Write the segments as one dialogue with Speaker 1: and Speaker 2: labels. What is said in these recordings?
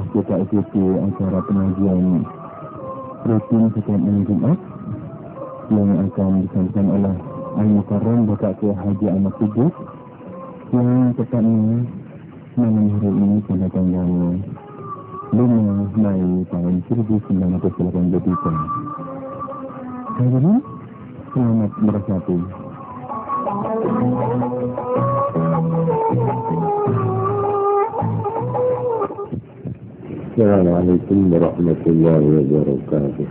Speaker 1: kita ikuti acara pengajian rutin setiap hari Jumat yang akan disampaikan oleh Al-Mukarram Bapak Kiai Haji Ahmad Kudus yang tepatnya malam hari ini pada tanggal 5 Mei tahun 1983. Hadirin, selamat bersatu.
Speaker 2: Assalamualaikum warahmatullahi wabarakatuh.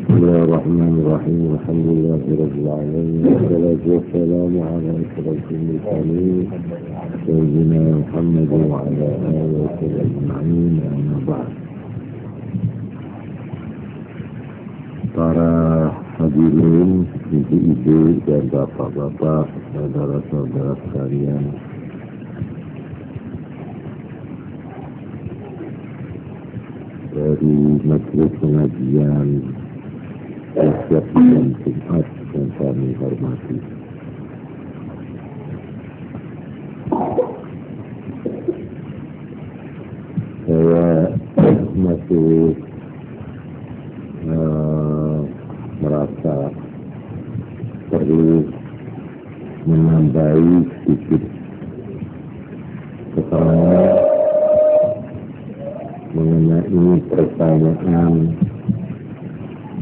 Speaker 2: Bismillahirrahmanirrahim. Alhamdulillahirabbil alamin. Wassalatu wassalamu ala asyrafil mursalin sayyidina Muhammad wa ala alihi wa sahbihi amma ba'd. Para hadirin, ibu-ibu dan bapak-bapak, saudara-saudara sekalian, dari majelis pengajian setiap bulan Jumat yang kami hormati. Saya masih merasa perlu menambahi sedikit keterangan mengenai pertanyaan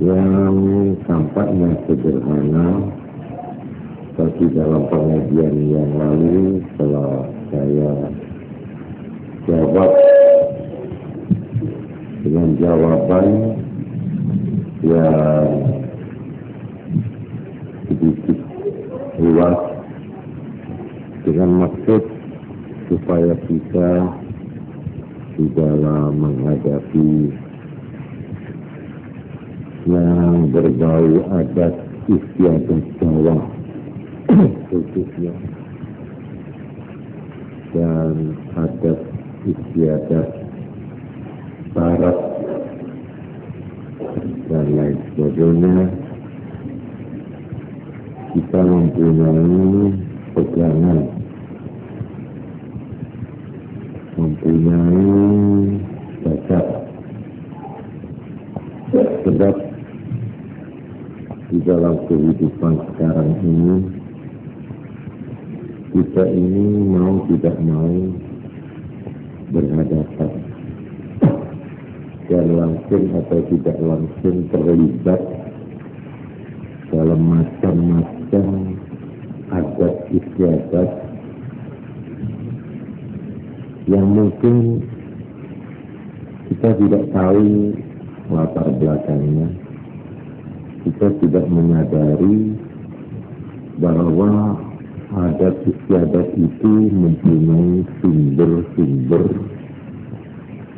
Speaker 2: yang tampaknya sederhana, tapi dalam pengajian yang lalu telah saya jawab dengan jawaban yang sedikit luas dengan maksud supaya kita di dalam menghadapi yang berbau adat istiadat Jawa khususnya dan adat istiadat Barat dan lain sebagainya, kita mempunyai pegangan, mempunyai dasar. Sebab di dalam kehidupan sekarang ini, kita ini mau tidak mau berhadapan dan langsung atau tidak langsung terlibat dalam macam-macam adat istiadat yang mungkin kita tidak tahu latar belakangnya, kita tidak menyadari bahwa adat istiadat itu mempunyai sumber-sumber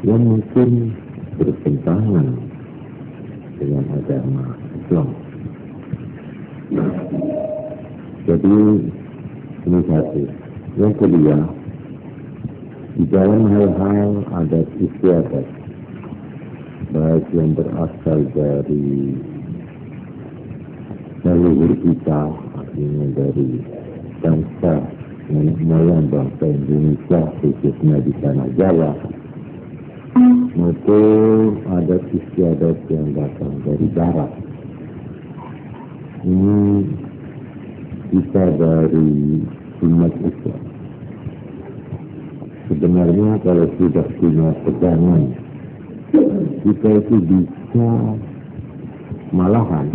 Speaker 2: yang mungkin bertentangan dengan agama Islam. Jadi ini satu. Yang kedua, di dalam hal-hal adat istiadat, baik yang berasal dari leluhur kita, artinya dari bangsa nenek moyang bangsa Indonesia, khususnya di tanah Jawa, maupun adat istiadat yang datang dari Barat. Ini kita dari umat Islam. Sebenarnya kalau sudah punya pegangan, kita itu bisa malahan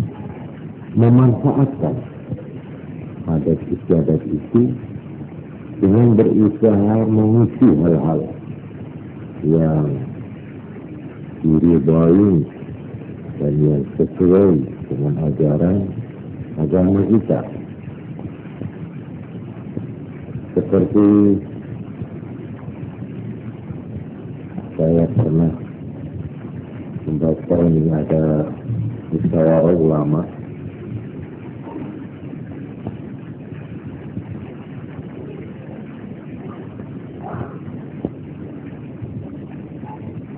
Speaker 2: memanfaatkan adat istiadat itu dengan berusaha mengisi hal-hal yang diridhoi dan yang sesuai dengan ajaran agama kita. Seperti saya pernah membaca ini, ada musyawarah ulama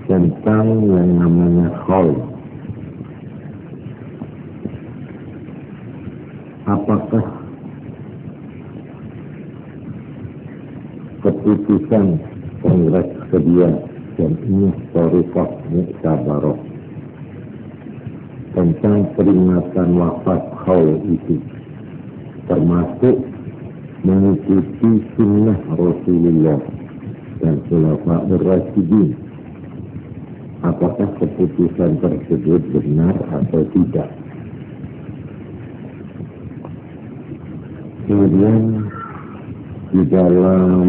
Speaker 2: tentang yang namanya haul. Apakah keputusan Kongres kedua Jamiah Thariqah Muktabarah tentang peringatan wafat Khaul itu, termasuk mengikuti sunnah Rasulullah dan Khulafaur Rasyidin. Apakah keputusan tersebut benar atau tidak? Kemudian di dalam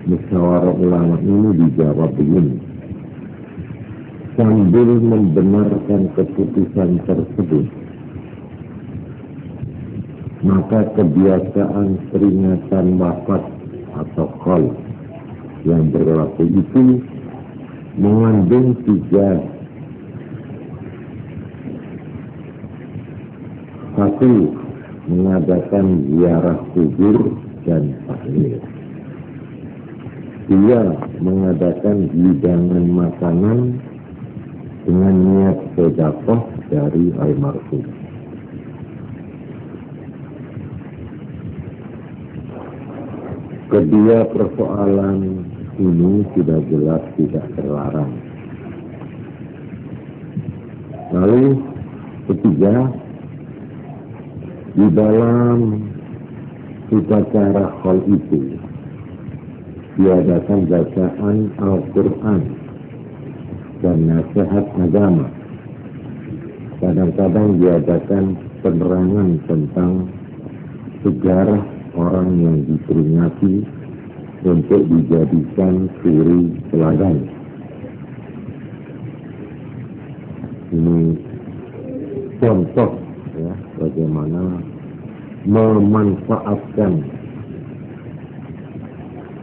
Speaker 2: musyawarah ulama ini dijawab begini, sambil membenarkan keputusan tersebut, maka kebiasaan peringatan wafat atau qaul yang berlaku itu mengandung 3. Satu, mengadakan ziarah kubur dan tahlil. 2, mengadakan hidangan makanan dengan niat sedekah dari almarhum. Kedua persoalan ini sudah jelas tidak terlarang. Lalu ketiga, di dalam upacara qaul itu diadakan bacaan Al-Quran dan nasihat agama. Kadang-kadang diadakan penerangan tentang sejarah orang yang diperingati untuk dijadikan suri teladan. Ini contoh ya, bagaimana memanfaatkan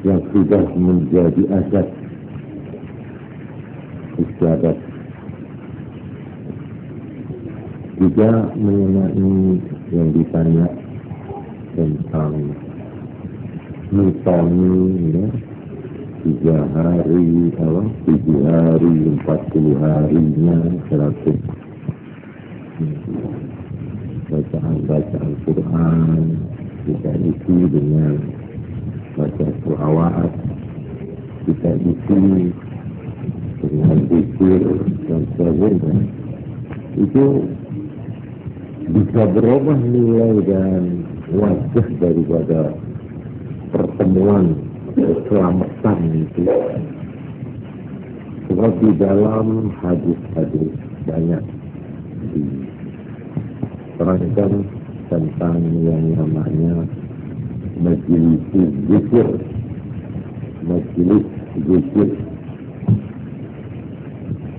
Speaker 2: yang sudah menjadi adat istiadat. Juga mengenai yang ditanya tentang mitoni ya, 3 hari 7 hari 40 harinya 100 bacaan Quran kita isi dengan baca selawat, kita isi dengan zikir dan sebagainya. Itu bisa berubah nilai dan wajah daripada pertemuan keselamatan itu. Sebab di dalam hadis-hadis banyak diterangkan tentang yang namanya majelis zikir. Majelis zikir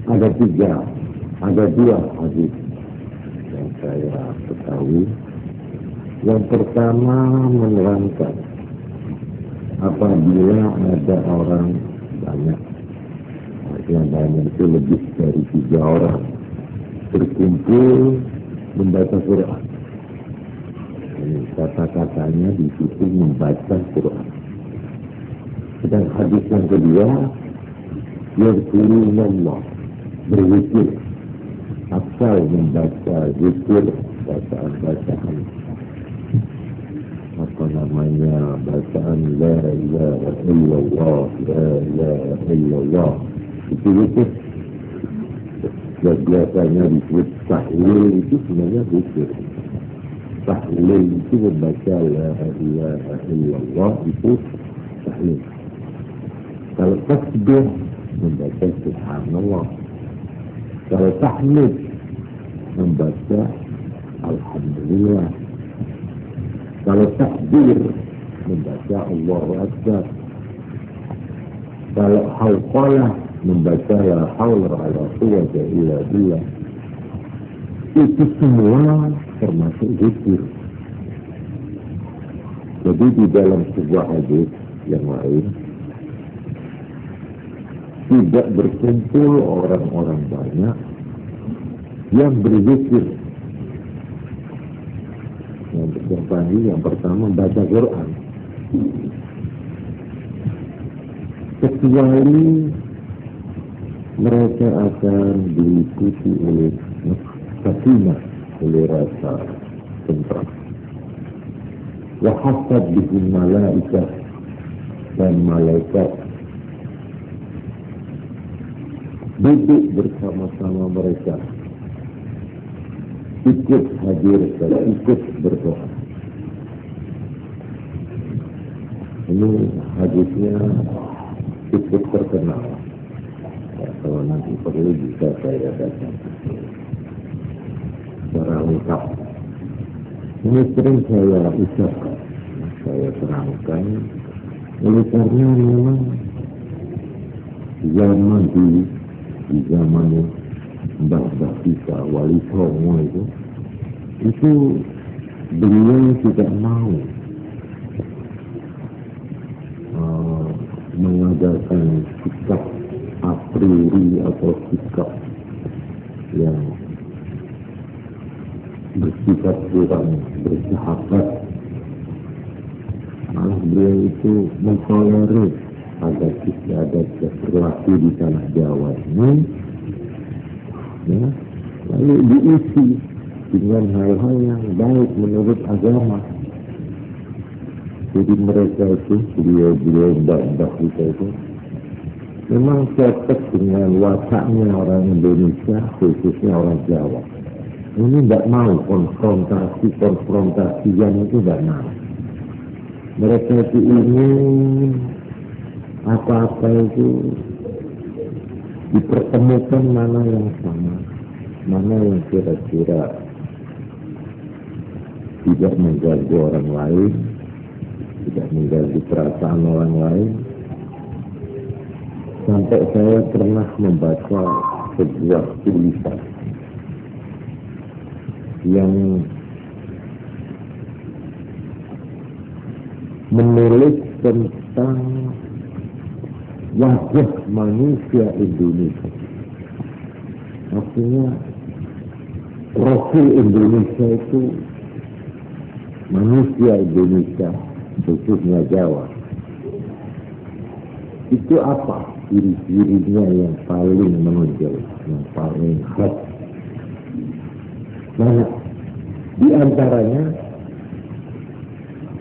Speaker 2: ada 3, ada 2 hadis yang saya ketahui. Yang pertama menerangkan apabila ada orang banyak, yang banyak itu lebih dari 3 orang berkumpul membaca Quran. Ini kata-katanya di situ membaca Quran. Sedang hadis yang kedua, yazkurullah, berzikir, asal membaca zikir, bacaan-bacaan apa namanya, bacaan la ilaha illallah, la ilaha illallah, itu biasanya disebut tahlil. Itu sebenarnya zikir. Tahlil itu membaca la ilaha illallah, itu tahlil. Kalau tasbih membaca subhanallah. Kalau tahmid membaca alhamdulillah. Kalau takbir membaca Allahu Akbar. Kalau hauqalah membaca la haula wala quwwata illa billah. Itu semua termasuk zikir. Jadi di dalam sebuah hadis yang lain, tidak berkumpul orang-orang banyak yang berzikir. Yang pertama baca Quran, kecuali mereka akan diikuti oleh sakinah, oleh rasa tentram. Wa hasad bihim malaikah, dan malaikat duduk bersama-sama mereka, ikut hadir dan ikut berdoa. Ini hadisnya cukup terkenal. Ya, kalau nanti perlu bisa saya baca secara lengkap. Ini sering saya ucapkan, saya terangkan, oleh karena memang zaman di zaman Mbah kita Wali Songo itu beliau tidak mau mengajarkan sikap a priori atau sikap yang bersifat kurang bersahabat. Malah beliau itu mentolerir adat istiadat berlaku di tanah Jawa ini, ya, lalu diisi dengan hal-hal yang baik menurut agama. Jadi mereka itu, beliau Mbah kita itu memang cocok dengan wataknya orang Indonesia, khususnya orang Jawa. Ini tidak mau konfrontasi yang itu tidak mau. Mereka itu ingin apa-apa itu dipertemukan, mana yang sama, mana yang kira-kira tidak mengganggu orang lain, tidak mengganggu perasaan orang lain. Sampai saya pernah membaca sebuah tulisan yang menulis tentang wajah manusia Indonesia. Artinya profil Indonesia itu, manusia Indonesia khususnya Jawa itu apa ciri-cirinya yang paling menonjol, yang paling khas. Nah, di antaranya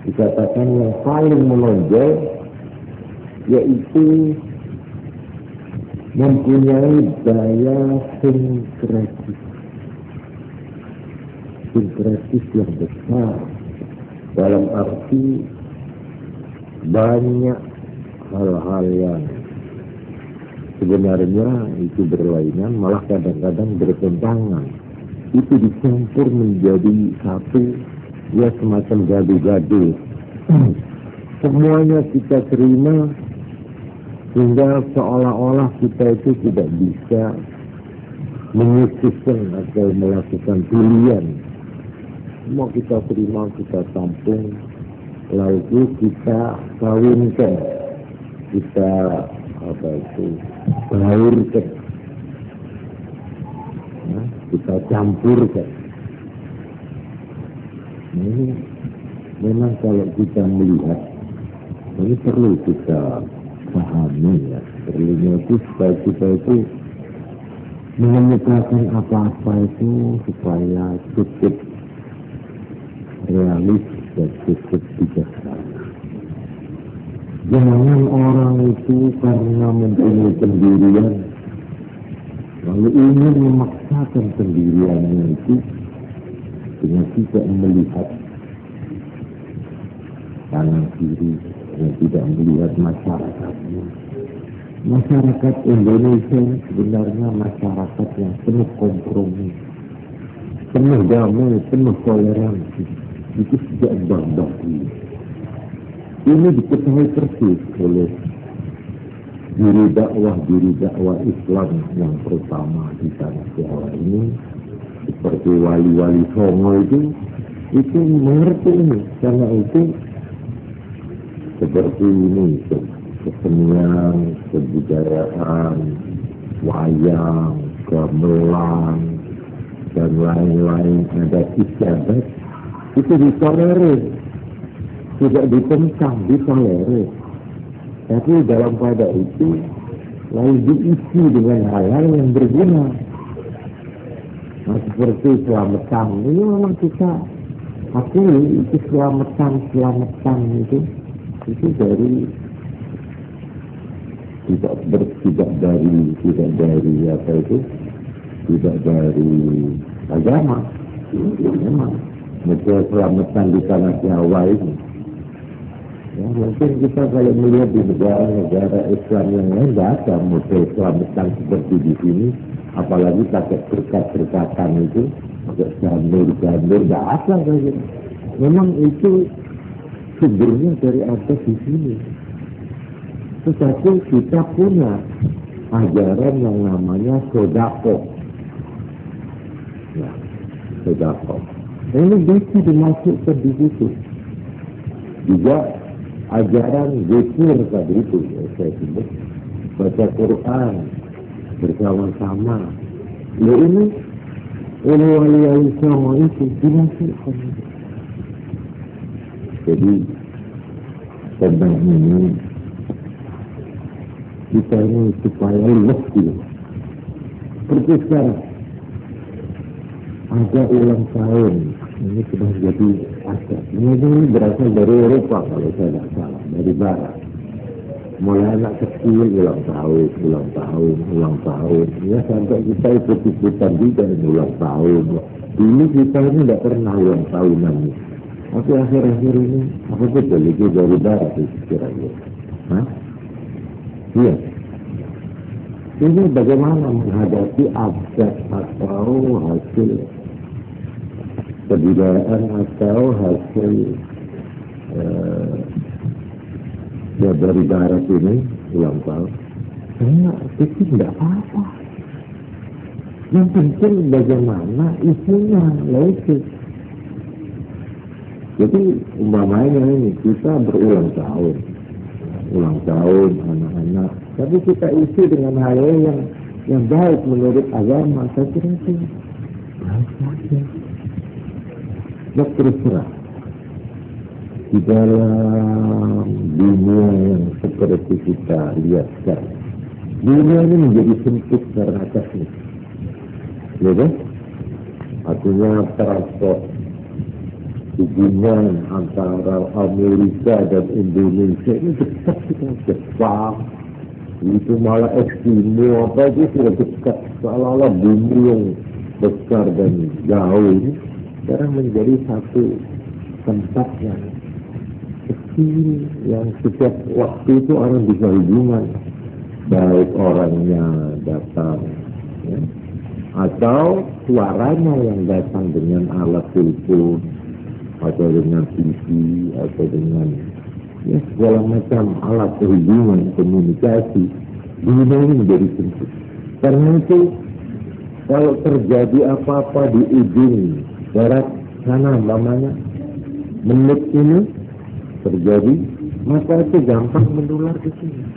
Speaker 2: dikatakan yang paling menonjol yaitu mempunyai daya sinkretis yang besar, dalam arti banyak hal-hal yang sebenarnya itu berlainan, malah kadang-kadang bertentangan. Itu dicampur menjadi satu, ya semacam gaduh-gaduh. Semuanya kita terima sehingga seolah-olah kita itu tidak bisa menyususkan atau melakukan pilihan. Semua kita terima, kita tampung, lalu kita kawinkan, kita baurkan, nah, kita campurkan. Nah, ini memang kalau kita melihat, ini perlu kita pahami, ya. Perlunya itu supaya kita itu mengemukakan apa-apa itu supaya cukup realis dan cukup bijaksana. Jangan orang itu karena mempunyai pendirian lalu ingin memaksakan pendiriannya itu dengan tidak melihat kanan kiri dan tidak melihat masyarakatnya. Masyarakat Indonesia sebenarnya masyarakat yang penuh kompromi, penuh damai, penuh toleransi. Itu sejak dahulu. Ini diketahui persis oleh juru dakwah Islam yang pertama di tanah Jawa ini, seperti Wali Songo itu mengerti ini. Karena itu seperti ini, kesenian, kebudayaan, wayang, gamelan, dan lain-lain adat istiadat itu ditolerir, tidak ditentang, ditolerir. Tapi dalam pada itu lalu diisi dengan hal-hal yang berguna. Nah, seperti selamatan, ini memang kita akui itu selamatan itu dari tidak dari apa itu, tidak dari agama. Memang keselamatan di tanah Jawa ini. Ya, mungkin kita kalau melihat di negara-negara Islam yang lain tidak ada model keselamatan seperti di sini, apalagi pakai berkat-berkatan itu, pakai jamur-jamur, tidak ada kayak gitu. Memang itu sumbernya dari atas di sini. Tetapi kita punya ajaran yang namanya sodako. Ya, sodako. Ini bisa dimasukkan di situ. Juga ajaran zikir tadi itu, saya sebut, baca Quran bersama-sama. Ya ini wali-wali sama itu dimasukkan. Jadi tentang ini kita ini supaya luas gitu. Seperti sekarang ada ulang tahun, ini sudah jadi ada. Ini berasal dari Eropa kalau saya tidak salah, dari Barat. Mulai anak kecil ulang tahun. Ya sampai kita ikut-ikutan juga ulang tahun. Dulu kita ini tidak pernah ulang tahunan. Tapi akhir-akhir ini, apa betul itu dari Barat itu kira-kira? Hah? Iya. Ini bagaimana menghadapi adat atau hasil kebudayaan atau hasil ya dari Barat ini ulang tahun. Saya pikir tidak apa-apa. Yang penting bagaimana isunya, itu. Jadi umpamanya ini kita berulang tahun anak-anak, tapi kita isi dengan hal yang baik menurut agama. Saya kira itu baik saja. Ya terserah di dalam dunia yang seperti kita lihat sekarang. Dunia ini menjadi sempit karena teknik. Ya, artinya transport hubungan antara Amerika dan Indonesia ini dekat sekali. Jepang itu malah Eskimo apa itu sudah dekat, seolah-olah bumi yang besar dan jauh ini sekarang menjadi satu tempat yang kecil, yang setiap waktu itu orang bisa hubungan, baik orangnya datang ya, atau suaranya yang datang dengan alat telepon atau dengan TV atau dengan ya segala macam alat hubungan komunikasi. Dunia ini menjadi sempit. Karena itu kalau terjadi apa-apa di ujung barat sana umpamanya menit ini terjadi, maka itu gampang menular ke sini.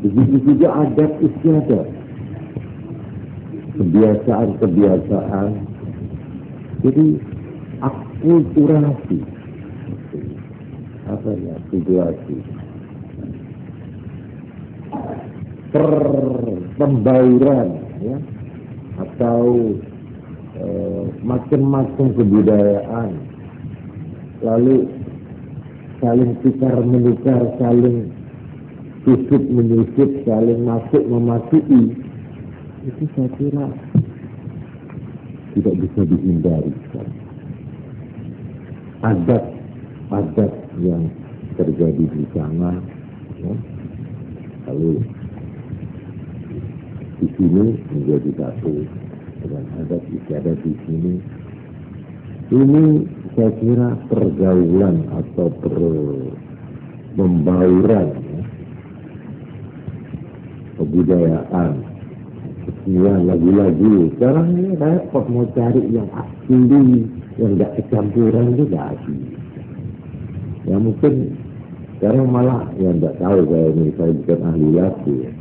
Speaker 2: Begitu juga adat istiadat, kebiasaan. Jadi akulturasi, apa ya, situasi, pembauran, ya, atau macam-macam kebudayaan, lalu saling tukar menukar, saling tusuk menyusup, saling masuk memasuki, itu saya kira tidak bisa dihindari. Adat yang terjadi di sana, ya, lalu di sini menjadi satu dengan adat istiadat di sini. Ini saya kira pergaulan atau pembauran, ya, kebudayaan, kesenian, lagu-lagu. Sekarang ini repot mau cari yang asli, yang tidak kecampuran itu tidak asli. Ya mungkin sekarang malah yang tidak tahu, saya bukan ahli lagu, ya.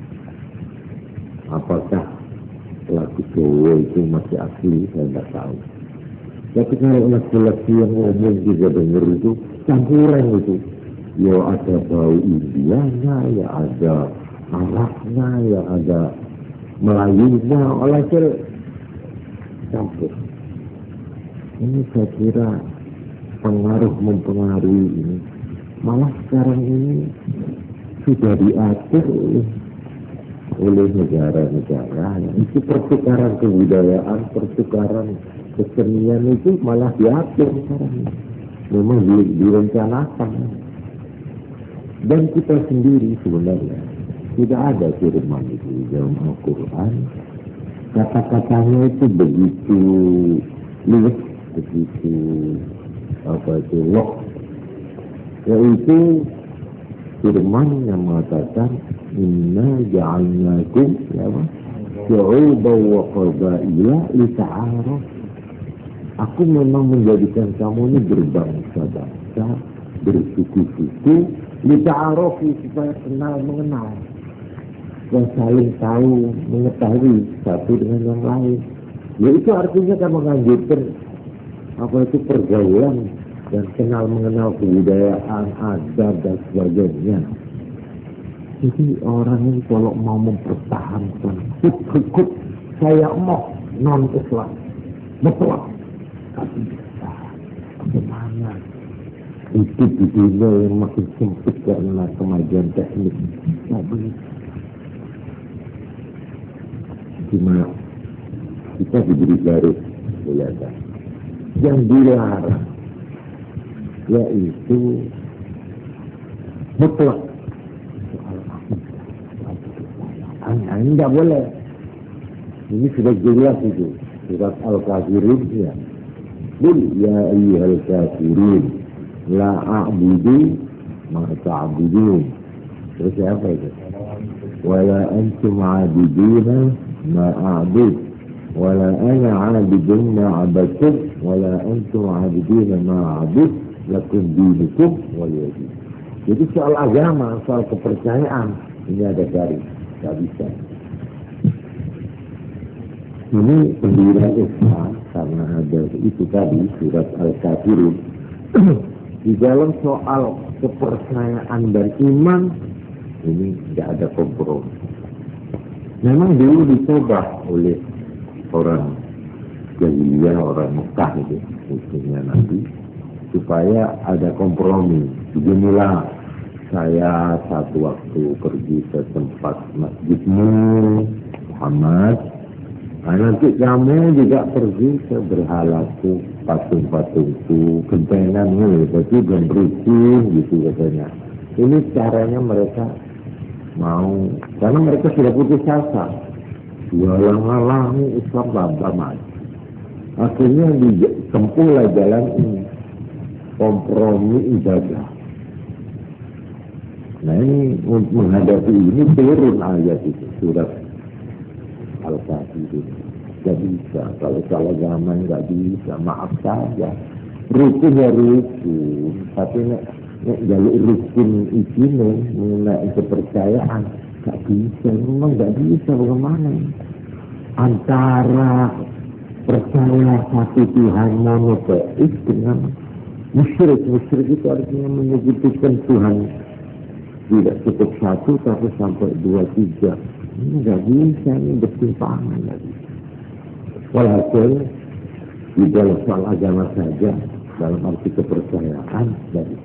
Speaker 2: Apakah lagu Jawa itu masih asli, saya tidak tahu. Tapi kalau lagu-lagu yang umum juga dengar itu campuran itu. Ya ada bau Indianya, ya ada Arabnya, ya ada Melayunya, oleh campur. Ini saya kira mempengaruhi ini. Malah sekarang ini sudah diatur oleh oleh negara-negara. Itu pertukaran kebudayaan, pertukaran kesenian itu malah diatur sekarang. Memang direncanakan. Dan kita sendiri sebenarnya tidak ada firman itu di dalam Al-Quran. Kata-katanya itu begitu luwes, begitu lok. Yaitu firman yang mengatakan inna ja'alnakum syu'uban wa qabaila lita'aruf. Aku memang menjadikan kamu ini berbangsa-bangsa, bersuku-suku, lita'arufi, supaya kenal mengenal dan saling tahu mengetahui satu dengan yang lain. Itu artinya kan menganjurkan itu pergaulan dan kenal mengenal kebudayaan, adat dan sebagainya. Jadi orang ini kalau mau mempertahankan hukum saya mau non-Islam, betul, tapi bagaimana? Itu di dunia yang makin sempit karena kemajuan teknik. Tapi cuma kita diberi garis kelihatan yang dilarang, yaitu mutlak. Ini tidak boleh. Ini sudah jelas itu. Surat Al-Kafirun ya. Qul ya ayyuhal kafirun la a'budu ma ta'budun. Terus apa itu? Wala antum 'abiduna ma a'bud. Wala ana 'abidun ma 'abadtum. Wala antum 'abiduna ma a'bud. Lakum dinukum waliyadin. Jadi soal agama, soal kepercayaan, ini ada garis. Tak bisa. Ini pendirian Islam karena ada itu tadi surat Al-Kafirun. Di dalam soal kepercayaan dan iman ini tidak ada kompromi. Memang dulu dicoba oleh orang Jahiliyah, orang Mekah itu khususnya Nabi, supaya ada kompromi. Beginilah, saya satu waktu pergi ke tempat masjidmu Muhammad, nanti kamu juga pergi ke berhalaku, patung-patungku, kentenganmu, itu dan rukun gitu katanya. Ini caranya mereka mau, karena mereka sudah putus asa, walang-walang Islam lama. Akhirnya ditempuhlah jalan ini, kompromi ibadah. Nah ini untuk menghadapi ini turun ayat itu, surat Al-Kafirun. Tidak bisa, kalau salah zaman tidak bisa, maaf saja. Rukun ya rukun, tapi nek jaluk rukun ini mengenai kepercayaan tidak bisa, memang tidak bisa. Bagaimana antara percaya satu Tuhan monoteis dengan musyrik itu artinya menyebutkan Tuhan tidak cukup satu tapi sampai 2, 3. Ini tidak bisa, ini bersimpangan lagi. Walhasil di dalam soal agama saja, dalam arti kepercayaan dari.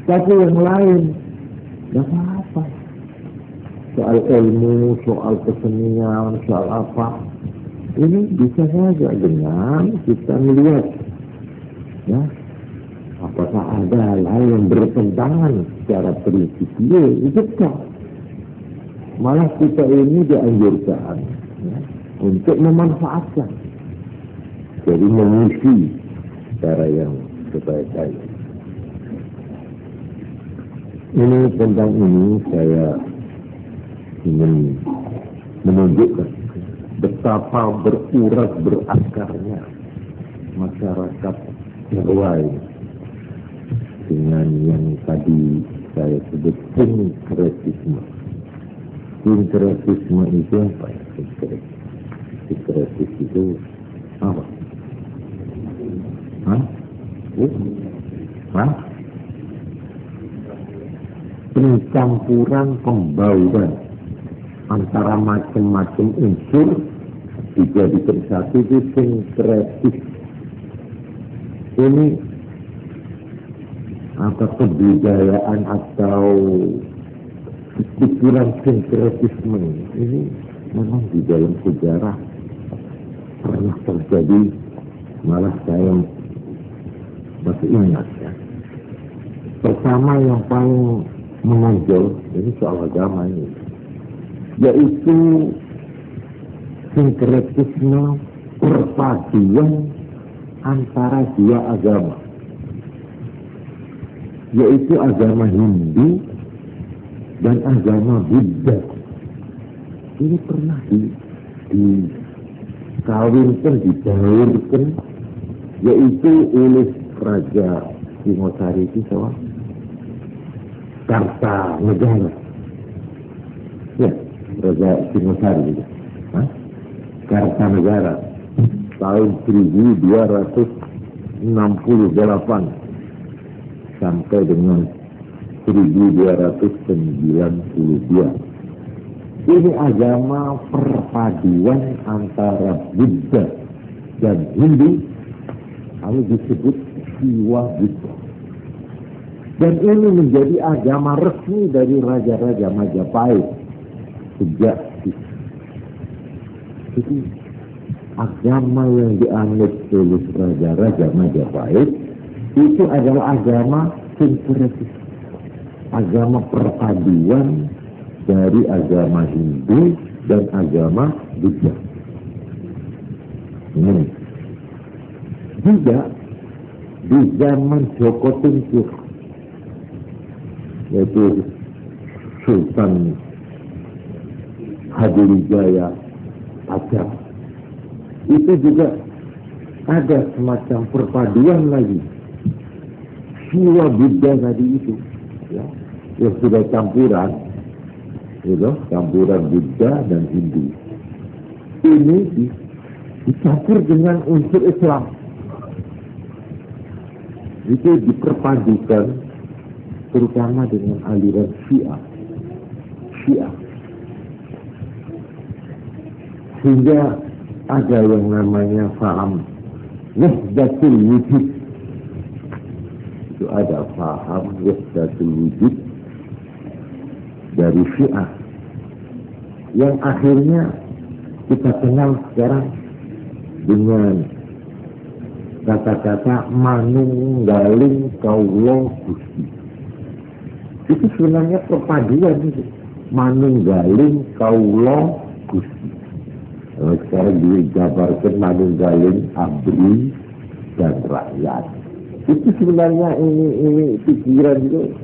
Speaker 2: Tapi yang lain tidak apa-apa. Soal ilmu, soal kesenian, soal apa, ini bisa saja dengan kita melihat, ya. Apakah ada hal yang bertentangan secara prinsipil? Itu tak. Malah kita ini dianjurkan ya, untuk memanfaatkan. Jadi mengisi cara yang sebaik-baik. Ini tentang ini saya ingin menunjukkan betapa berurat berakarnya masyarakat Jawa ini. Dengan yang tadi saya sebut sinkretisme. Sinkretisme itu apa ya? Sinkretis itu apa? Pencampuran pembauran antara macam-macam unsur dijadikan satu, itu sinkretis. Ini apa kebudayaan atau pikiran sinkretisme ini memang di dalam sejarah pernah terjadi. Malah saya masih ingat ya. Pertama yang paling menonjol ini soal agama ini, yaitu sinkretisme perpaduan antara dua agama, yaitu agama Hindu dan agama Buddha. Ini pernah dikawinkan, dibaurkan, yaitu oleh Raja Singosari itu soal Kartanegara. Ya, Raja Singosari juga. Kartanegara tahun 1268 sampai dengan 1292. Ini agama perpaduan antara Buddha dan Hindu, lalu disebut Siwa Buddha. Dan ini menjadi agama resmi dari Raja-Raja Majapahit sejak itu. Jadi agama yang dianut oleh Raja-Raja Majapahit itu adalah agama sinkretis, agama perpaduan dari agama Hindu dan agama Buddha. Ini juga di zaman Joko Tingkir, yaitu Sultan Hadiwijaya Aceh, itu juga ada semacam perpaduan lagi Siwa Buddha tadi itu, ya, yang sudah campuran, gitu, campuran Buddha dan Hindu. Ini dicampur dengan unsur Islam, itu diperpadukan terutama dengan aliran Syiah, sehingga ada yang namanya faham wahdatul wujud. Itu ada faham wahdatul wujud dari Syiah yang akhirnya kita kenal sekarang dengan kata-kata manunggaling kaula Gusti. Itu sebenarnya perpaduan itu, manunggaling kaula Gusti. Sekarang dijabarkan manunggaling abdi dan rakyat. Itu sebenarnya ini pikiran itu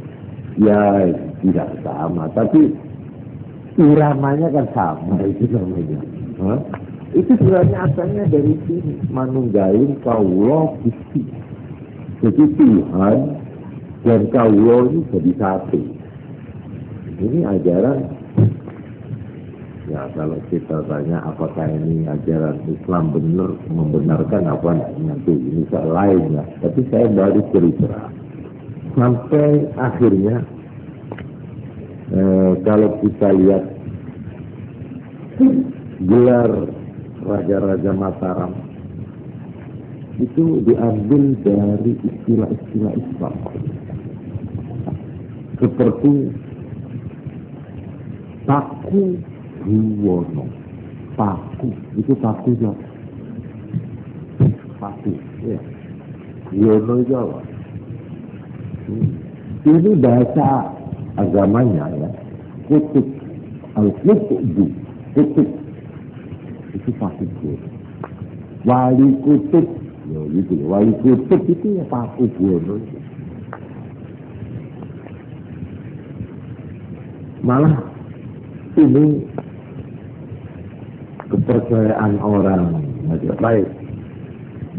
Speaker 2: ya tidak sama, tapi iramanya kan sama, itu namanya. Itu sebenarnya asalnya dari sini, manunggaling kaula Gusti. Jadi Tuhan dan kaula ini jadi satu. Ini ajaran. Ya, kalau kita tanya apakah ini ajaran Islam benar, membenarkan apa nanti ini soal lain ya. Tapi saya baru cerita sampai akhirnya kalau kita lihat gelar Raja-Raja Mataram itu diambil dari istilah-istilah Islam seperti Paku Buwono. Paku itu paku ya. Paku ya. Buwono itu apa? Ini bahasa agamanya ya. Kutub al-Kutub. Kutub itu paku Buwono. Wali kutub ya gitu. Wali kutub itu ya Paku Buwono. Malah ini kepercayaan orang Majapahit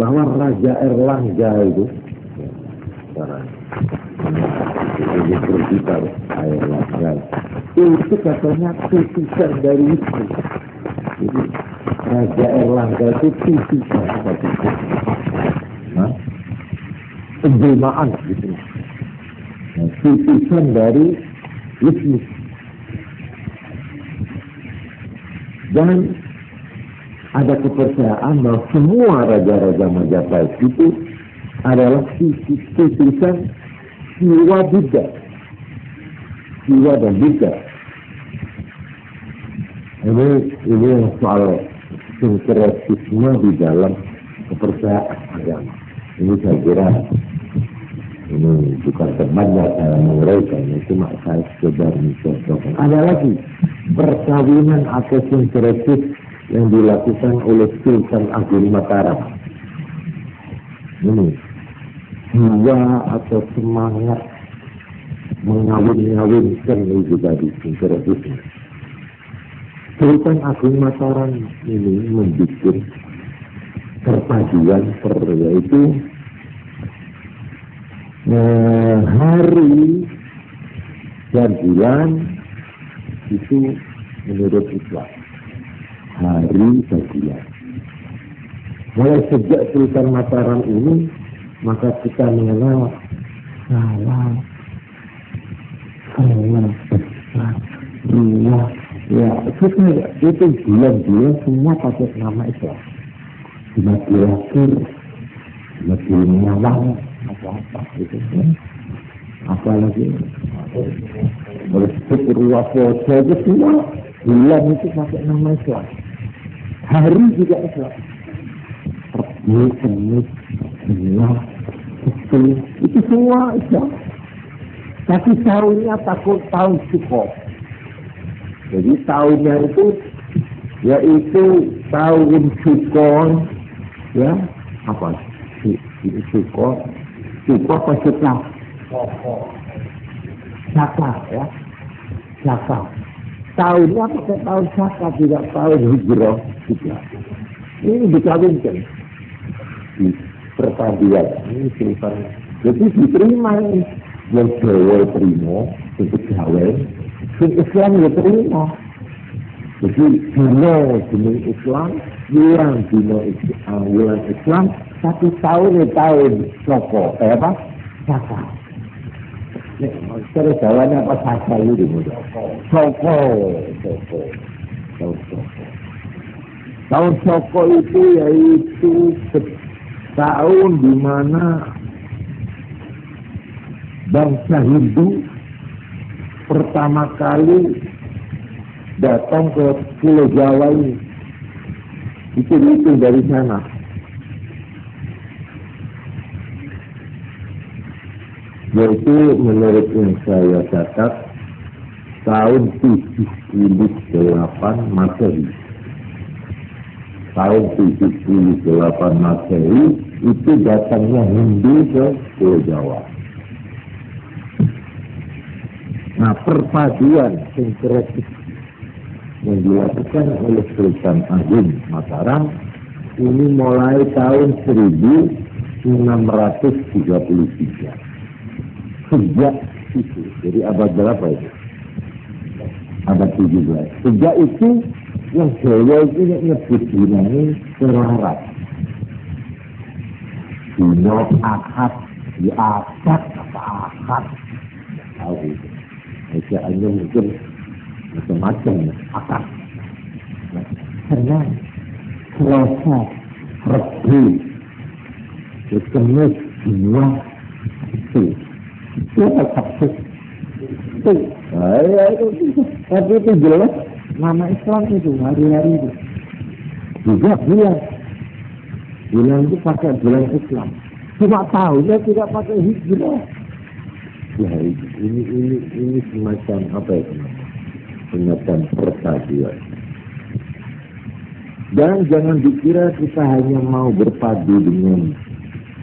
Speaker 2: bahwa Raja Erlangga itu itu katanya titisan dari itu. Jadi Raja Erlangga itu titisan seperti itu, penjelmaan gitu. Titisan dari Wisnu. Dan ada kepercayaan bahwa semua raja-raja Majapahit itu adalah titisan Siwa Buddha. Siwa dan Buddha. Ini yang soal sinkretisme di dalam kepercayaan agama. Ini saya kira ini bukan temannya saya menguraikan, ini cuma saya sekedar mencontohkan. Ada lagi perkawinan atau sinkretis yang dilakukan oleh Sultan Agung Mataram. Ini jiwa atau semangat mengawin-ngawinkan itu tadi sinkretisme. Sultan Agung Mataram ini membuat perpaduan yaitu hari dan bulan itu menurut Islam. Hari dan bulan. Mulai sejak Sultan Mataram ini, maka kita mengenal salah ya, itu bulan-bulan semua pakai nama Islam. Bulan akhir, bulan nyawang, apa itu? Apalagi berseteru itu semua bulan itu pakai nama Islam. Hari juga Islam. Kemis, itu semua Islam. Tapi tahunnya takut tahun Suko. Jadi tahunnya itu yaitu tahun Suko, ya apa? Suko apa Suka? Saka, ya. Saka. Tahunnya pakai tahun Saka, tidak tahun Hijrah juga. Ini dikawinkan di perpaduan. Ini cerita. Jadi diterima ini. Yang Jawa terima, untuk Jawa, yang Islam ya terima. Jadi jenis Islam, bulan Islam, 1 tahun Soko, apa? Saka. Cara Jawanya apa Saka itu? Soko. Tahun Soko itu yaitu tahun di mana bangsa Hindu pertama kali datang ke Pulau Jawa ini. Itu dari sana. Yaitu menurut yang saya catat tahun 78 Masehi. Tahun 78 Masehi itu datangnya Hindu ke Pulau Jawa. Nah, perpaduan sinkretis yang dilakukan oleh Sultan Agung Mataram ini mulai tahun 1633. Sejak itu, jadi abad berapa itu? Abad 17. Sejak itu yang Jawa itu nyebut dinanya selarat. Dino akad, di akad apa akad? Tahu itu. Bacaannya mungkin macam-macam akad. Karena Selasa, Rabu, Kamis, Jumat, itu Sabtu. Tapi itu jelas nama Islam itu hari-hari itu. Juga bulan itu pakai bulan Islam. Cuma tahunnya tidak pakai Hijrah. Ya, ini semacam apa itu? Semacam perpaduan. Dan jangan dikira kita hanya mau berpadu dengan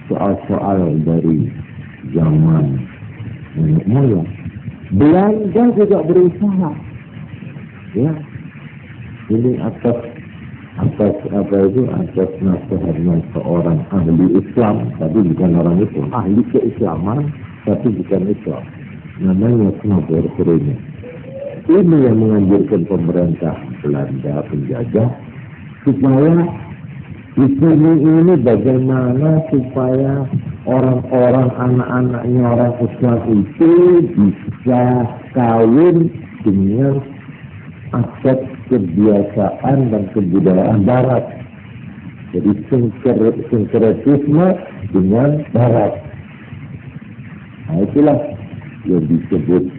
Speaker 2: soal-soal dari zaman nenek moyang. Belanda juga berusaha. Ya, ini atas nasihatnya seorang ahli Islam, tapi bukan orang Islam, ahli keislaman, tapi bukan Islam. Namanya Snobber Serena. Ini yang menganjurkan pemerintah Belanda penjajah supaya di sini ini bagaimana supaya orang-orang anak-anaknya orang Islam itu bisa kawin dengan aset kebiasaan dan kebudayaan Barat. Jadi sinkretisme dengan Barat. Nah, itulah yang disebut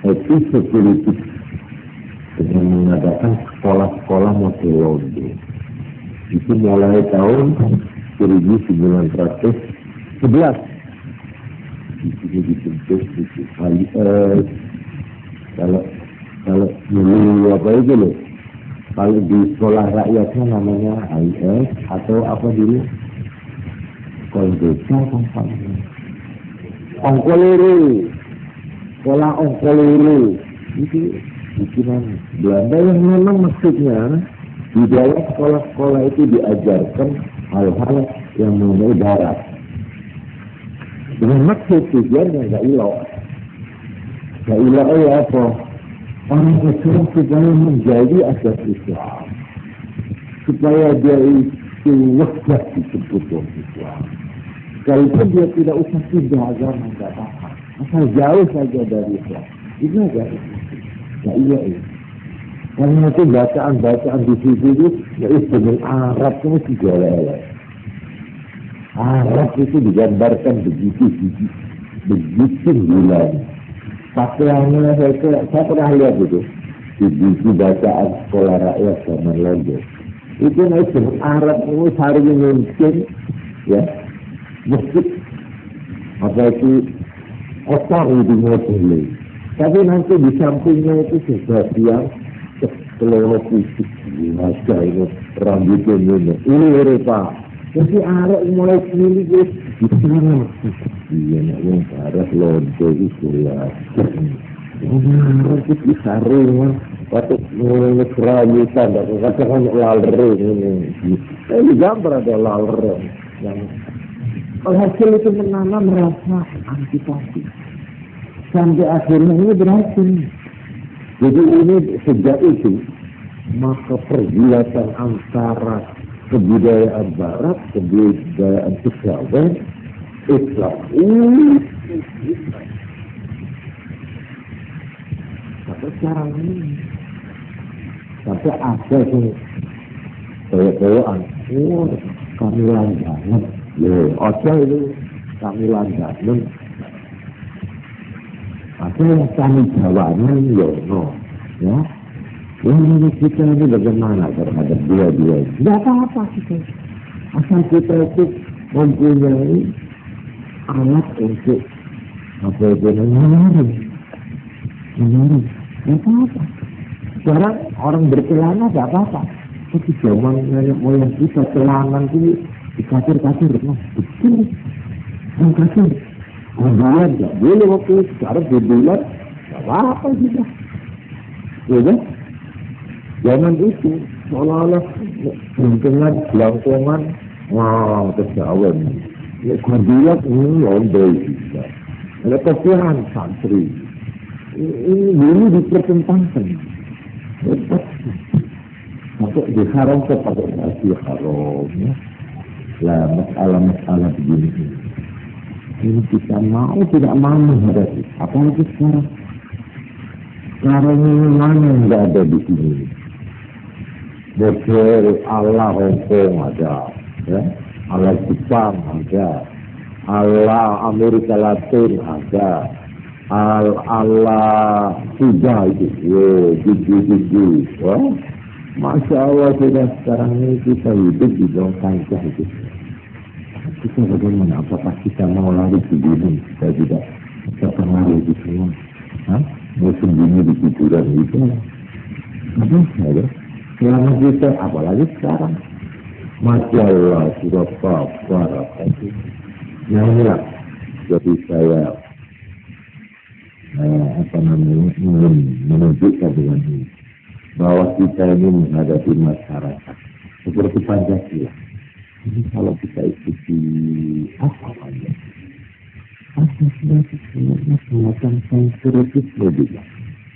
Speaker 2: episode politik. dengan mengadakan sekolah-sekolah model Londo. Itu mulai tahun 1911. Di sini dibentuk itu kalau dulu apa itu loh, kalau di sekolah rakyatnya namanya IS atau apa dulu, sekolah desa kampanye Ongkolere, sekolah Ongkolere itu bikinan Belanda yang memang maksudnya di dalam sekolah-sekolah itu diajarkan hal-hal yang mengenai darat dengan maksud tujuannya nggak ilah ya apa orang Islam supaya menjadi asas Islam, supaya dia itu wajah disebut orang Islam. Sekalipun dia tidak usah pindah agama, nggak apa-apa, asal jauh saja dari Islam. Itu aja. Nggak iya ya. Karena itu bacaan-bacaan di situ itu ya dengan Arab itu segala-galanya. Arab itu digambarkan begitu bulan. Pakaiannya saya pernah lihat itu di buku bacaan sekolah rakyat zaman Londo. Itu naik dengan Arab itu hari mungkin ya musik apa itu kotor itu modelnya. Tapi nanti di sampingnya itu sebagian seluruh putih, wajah ini rambutnya ini Eropa. Jadi Arab mulai milih guys, di sana. Iya, yang Arab Londo itu ya. Arab itu sarungan, patut mulai kerajutan, katakan lalre ini. Ini gambar ada lalre yang hasil itu menanam rasa antipati. Sampai akhirnya ini berhasil. Jadi ini sejak itu maka pergulatan antara kebudayaan Barat, kebudayaan Tiongkok, Islam. Sampai sekarang ini, sampai ada yang kayak-kayakan, kami langganan, ada itu kami langganan. Ada yang kami jawaban, ya. Ini kita ini bagaimana terhadap dua-dua? Tidak apa-apa kita. Asal kita itu mempunyai alat untuk apa itu menyaring. Tidak apa-apa. Sekarang orang bercelana tidak apa-apa. Tapi zaman nenek moyang kita celana itu dikasir-kasir, betul. Yang kasir. Bulan tidak boleh waktu sekarang di bulan tidak apa-apa juga. Ya kan? Zaman itu seolah-olah lingkungan belangkongan, wah kejawan. Ya kudilat ini Londo juga. Ada kesian santri. Ini dulu dipertentangkan. Sampai diharam kepada nasi haram. Lah masalah begini. Ini kita mau tidak mau menghadapi. Apalagi sekarang. Sekarang ini mana yang tidak ada di sini? Model ala Hongkong ada, ya, ala Jepang ada, ala Amerika Latin ada, ala Kuba itu, gigi, wah, masya Allah sudah sekarang ini kita hidup di dalam kancah itu. Kita bagaimana? Apakah kita mau lari ke gunung? Kita tidak terpengaruh di semua, mau sembunyi di kuburan itu, apa ada? Selama kita, apalagi sekarang. Masya Allah, sudah parah itu. Inilah, jadi saya menunjukkan dengan ini. Bahwa kita ini menghadapi masyarakat. Seperti Pancasila. Jadi kalau kita ikuti apa Pancasila? Pancasila itu sebenarnya semacam sensitif juga.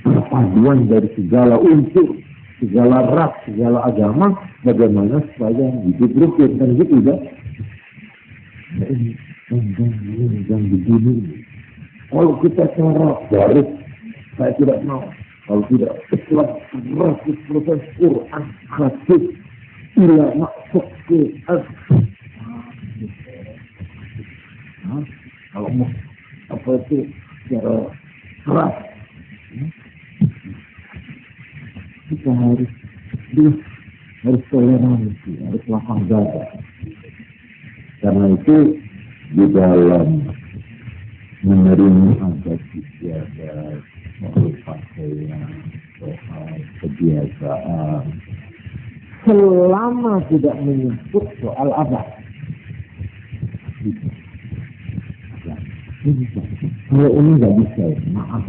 Speaker 2: Perpaduan dari segala unsur, segala ras, segala agama, bagaimana supaya hidup rukun dan gitu kan? Dan begini. Kalau kita cara garis, saya tidak mau. Kalau tidak, Islam 100% Quran, hadis, ulama, fikih, kalau mau apa itu secara keras. harus toleransi, harus lapang dada. Karena itu di dalam menerima adat istiadat, soal pakaian, soal kebiasaan, selama tidak menyebut soal adat. Kalau ini nggak bisa, maaf.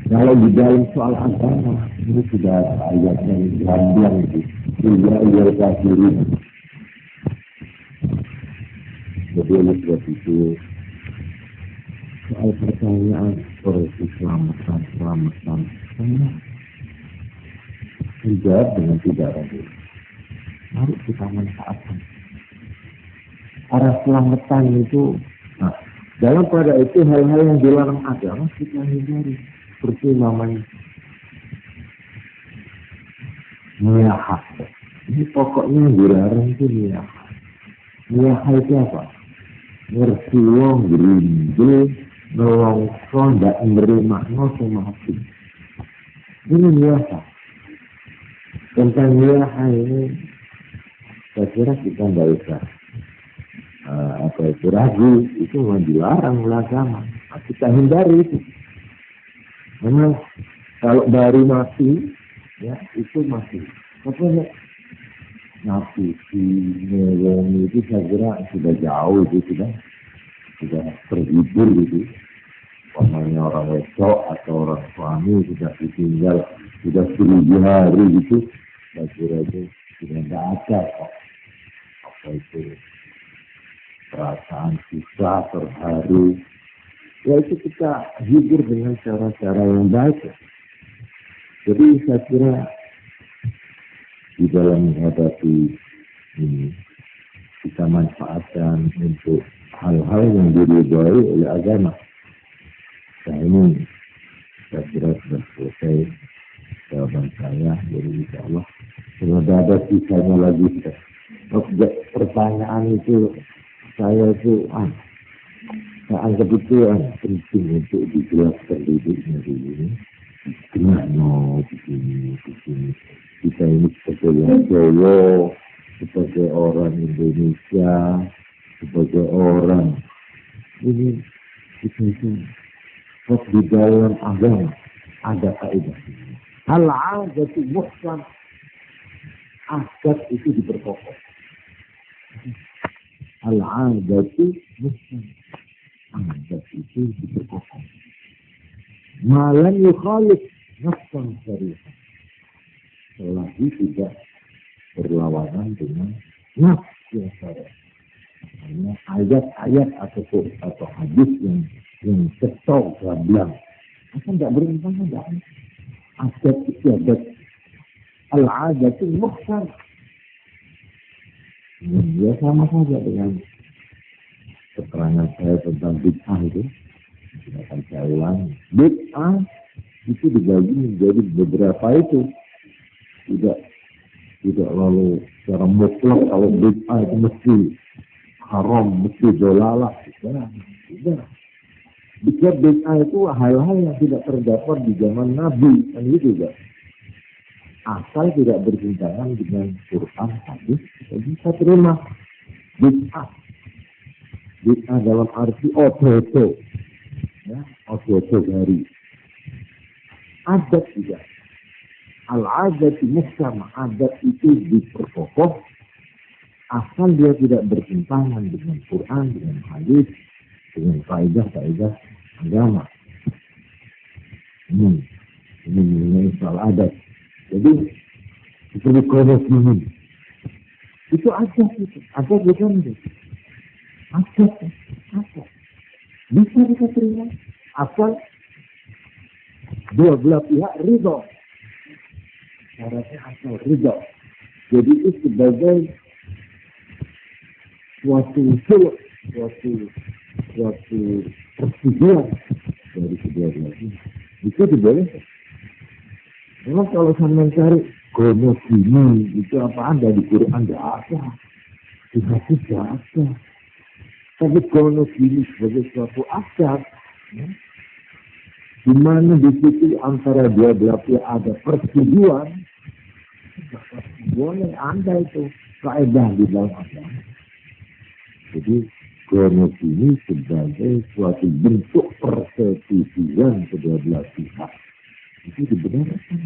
Speaker 2: Kalau di dalam soal agama, ini sudah ayatnya gamblang itu. Iya kafirin. Jadi oleh sebab itu, soal pertanyaan seperti selamatan, semua dijawab dengan tidak ragu. Mari kita manfaatkan. Arah selamatan itu, dalam pada itu hal-hal yang dilarang agama kita hindari. Seperti namanya niyahah. Ini pokoknya yang dilarang itu niyahah. Niyahah itu apa? Ngersiwong, gerindil, nolongso, ndak menerima, sama hati. Ini niyahah. Tentang niyahah ini, saya kira kita nggak usah ragu, itu dilarang oleh agama. Kita hindari itu. Memang kalau baru mati, ya itu mati. Pokoknya nabi si Newong itu saya kira sudah jauh, itu sudah terhibur gitu. Pokoknya orang wedok atau orang suami sudah ditinggal, sudah 1000 hari gitu. Saya kira itu sudah tidak ada kok. Apa itu perasaan susah, terharu. Ya itu kita hibur dengan cara-cara yang baik. Jadi saya kira di dalam menghadapi ini kita manfaatkan untuk hal-hal yang diridhoi oleh agama. Nah ini saya kira sudah selesai jawaban saya. Jadi insya Allah sudah ada sisanya lagi. Pertanyaan itu saya itu saya anggap itu penting untuk dijelaskan duduknya dulu. Kenapa begini. Kita ini sebagai orang Jawa, sebagai orang Indonesia, sebagai orang ini kita itu di dalam agama ada kaidah. Al-'adatu muhkam, adat itu diperkokoh. Al-'adatu muhkam. Adat itu diperkokoh. Malam yukhalif nafsan syariah. Selagi tidak berlawanan dengan nafs yang syariah. Hanya ayat-ayat atau hadis yang ketok gamblang. Akan tidak bertentangan dengan adat istiadat. Al-'adatu muhkam. Ya sama saja dengan keterangan saya tentang bid'ah itu. Tidak akan saya ulangi. Bid'ah itu dibagi menjadi beberapa itu. Tidak lalu secara mutlak kalau bid'ah itu mesti haram, mesti dolalah. Tidak. Jika bid'ah itu hal-hal yang tidak terdapat di zaman Nabi. Kan itu juga. Asal tidak bertentangan dengan Quran, hadis, kita bisa terima. Bid'ah. Bid'ah dalam arti ototo. Ya, ototo dari. Adat juga. Al-'adat muhkam, adat itu diperkokoh. Asal dia tidak bertentangan dengan Quran, dengan hadis, dengan kaidah-kaidah agama. Ini mengenai soal adat. Jadi, seperti konos ini. Itu adat itu. Adat bukan itu. Adat. Bisa kita terima. Asal dua belah pihak ridho. Syaratnya asal ridho. Jadi itu sebagai suatu persetujuan dari kedua belah pihak. Itu dibolehkan. Memang kalau saya mencari gono gini itu apa ada di Quran tidak ada, di hadis tidak ada. Tapi gono gini sebagai suatu adat, ya, di mana di situ antara dua belah pihak ada persetujuan, Boleh, Anda itu kaedah di dalam agama. Jadi kronos ini sebagai suatu bentuk persetujuan kedua belah pihak itu dibenarkan.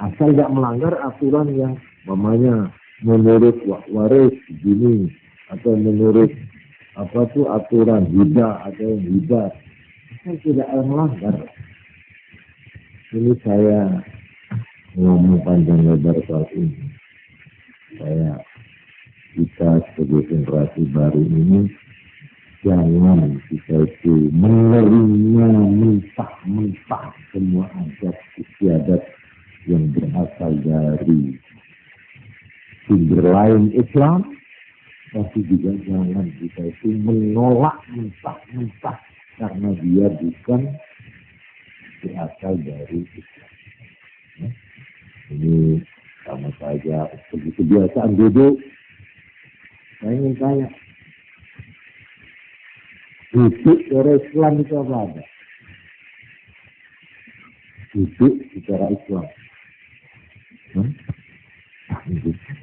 Speaker 2: Asal tidak melanggar aturan yang mamanya menurut waris begini atau menurut apa tuh aturan hibah atau hibah, asal tidak melanggar. Ini saya ngomong panjang lebar soal ini. Kita sebagai generasi baru ini jangan kita itu menerima mentah-mentah semua adat istiadat yang berasal dari sumber lain Islam, tapi juga jangan kita itu menolak mentah-mentah karena dia bukan berasal dari Islam. Ini sama saja seperti kebiasaan duduk. Saya ingin tanya, duduk secara Islam itu apa ada? Duduk secara Islam.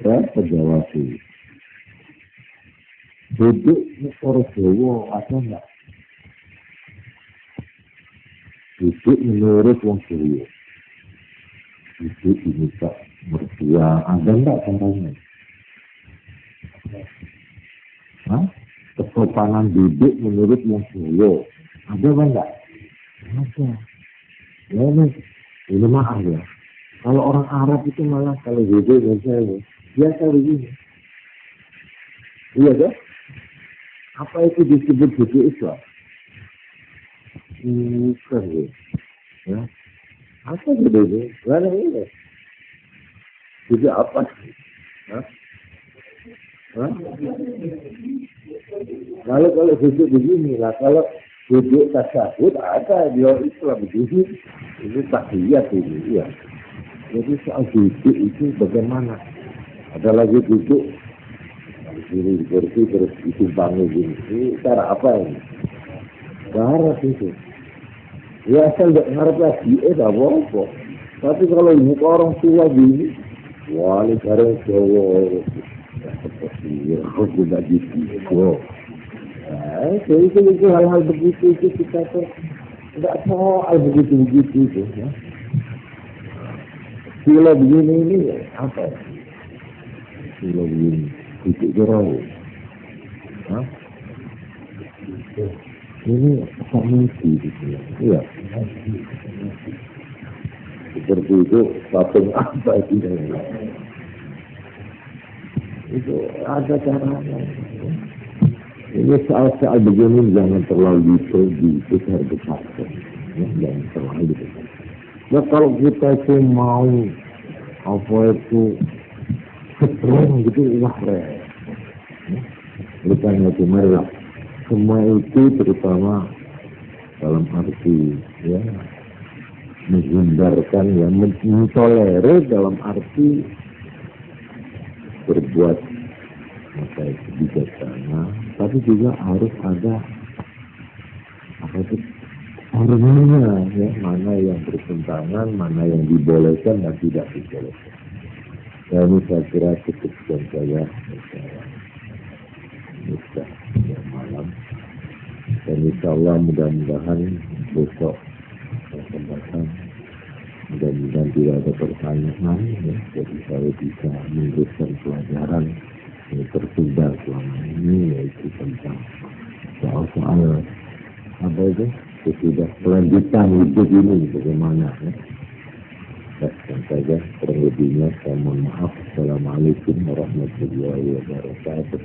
Speaker 2: Saya terjawab sih. Duduk secara Jawa ada enggak? Duduk menurut wong Jawa. Duduk diminta mertua, ada enggak caranya? Kesopanan duduk menurut wong Jawa ada apa enggak? Ada. Ya ini maaf ya. Kalau orang Arab itu malah kalau duduk biasa biasa begini. Iya kan? Apa itu disebut duduk Islam? Bukan ya. Apa duduk? Mana ini? Duduk apa? Kalau duduk begini lah, kalau duduk tasyahud ada dia Islam begini, ini tahiyat ini ya. Jadi soal duduk itu bagaimana? Ada lagi duduk diri kursi terus ditumpangi gini. Ini cara apa ini? Cara itu. Ya asal tidak ngarep lagi, tak apa-apa. Tapi kalau ini orang tua gini, wah ini cara Jawa. Aku tidak gitu. Nah, itu hal-hal begitu itu kita tuh tidak soal begitu itu. Ya. Sila begini ini apa? Sila begini, titik gerau. Ini tak mesti gitu. Iya. Seperti itu patung apa itu? Itu ada caranya. Ini soal begini jangan terlalu dibesar-besarkan. Jangan terlalu besar. Nah kalau kita itu mau apa itu strong gitu, wah bukan itu merah. Semua itu terutama dalam arti ya menghindarkan ya mentolerir dalam arti berbuat maka itu bijaksana, tapi juga harus ada apa itu harumnya ya, mana yang bertentangan, mana yang dibolehkan dan tidak dibolehkan. Dan ini saya kira cukup dan saya malam. Dan insya Allah mudah-mudahan besok kesempatan mudah-mudahan tidak ada pertanyaan ya, jadi saya bisa meneruskan pelajaran yang tertunda selama ini yaitu tentang soal-soal apa itu sudah kelanjutan hidup ini bagaimana ya. Dan saja kurang lebihnya saya mohon maaf. Assalamualaikum warahmatullahi wabarakatuh.